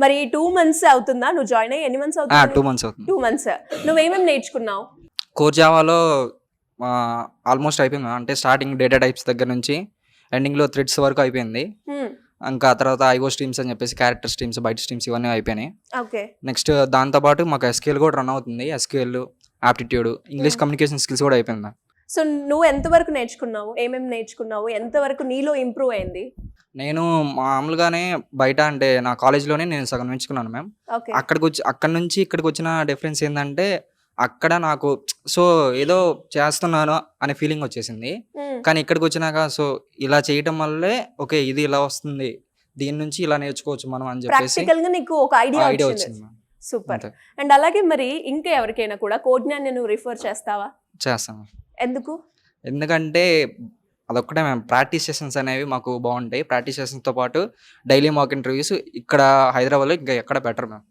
మరి 2 మంత్స్ అవుతుందా నువ్వు జాయిన్ అయ్యి? ఎన్ని మంత్స్ 2 అవుతుంది? మంత్స్ అవుతుంది. 2 మంత్స్. నువ్వేమేమి నేర్చుకున్నావు? కోర్ జావాలో ఆల్మోస్ట్ అయిపోయింది మ్యామ్. అంటే స్టార్టింగ్ డేటా టైప్స్ దగ్గర నుంచి ఎండింగ్లో థ్రెడ్స్ వరకు అయిపోయింది. ఇంకా తర్వాత ఐఓ స్ట్రీమ్స్ అని చెప్పేసి క్యారెక్టర్ స్ట్రీమ్స్, బైట్ స్ట్రీమ్స్ ఇవన్నీ అయిపోయినాయి. ఓకే. నెక్స్ట్ దాంతోపాటు మాకు ఎస్క్యూఎల్ కూడా రన్ అవుతుంది. SQL, aptitude, English communication skills కూడా అయిపోయింది మ్యామ్. సో నువ్వు ఎంతవరకు నేర్చుకున్నావు? ఏమేమి నేర్చుకున్నావు? ఎంతవరకు నీలో ఇంప్రూవ్ అయింది? నేను మామూలుగానే బయట అంటే నా కాలేజ్లోనే నేను సగం నేర్చుకున్నాను మ్యామ్. ఓకే. అక్కడ నుంచి ఇక్కడికి వచ్చిన డిఫరెన్స్ ఏంటంటే అక్కడ నాకు సో ఏదో చేస్తున్నాను అనే ఫీలింగ్ వచ్చేసింది. కానీ ఇక్కడికి వచ్చినాక సో ఇలా చేయటం వల్లే ఓకే ఇది ఇలా వస్తుంది, దీని నుంచి ఇలా నేర్చుకోవచ్చు మనం అని చెప్పేసి ప్రాక్టికల్ గా నీకు ఒక ఐడియా ఐడియా వచ్చింది. వచ్చింది మ్యామ్. సూపర్. అంతే. అండ్ అలాగే మరి ఇంకా ఎవరికైనా కూడా కోడ్ జ్ఞాన్ని నువ్వు రిఫర్ చేస్తావా? చేస్తాను. ఎందుకు? ఎందుకంటే అదొక్కటే మ్యామ్. ప్రాక్టీస్ సెషన్స్ అనేవి మాకు బాగుంటాయి. ప్రాక్టీస్ సెషన్స్తో పాటు డైలీ మాక్ ఇంటర్వ్యూస్ ఇక్కడ హైదరాబాద్లో ఇంకా ఎక్కడ బెటర్ మ్యామ్.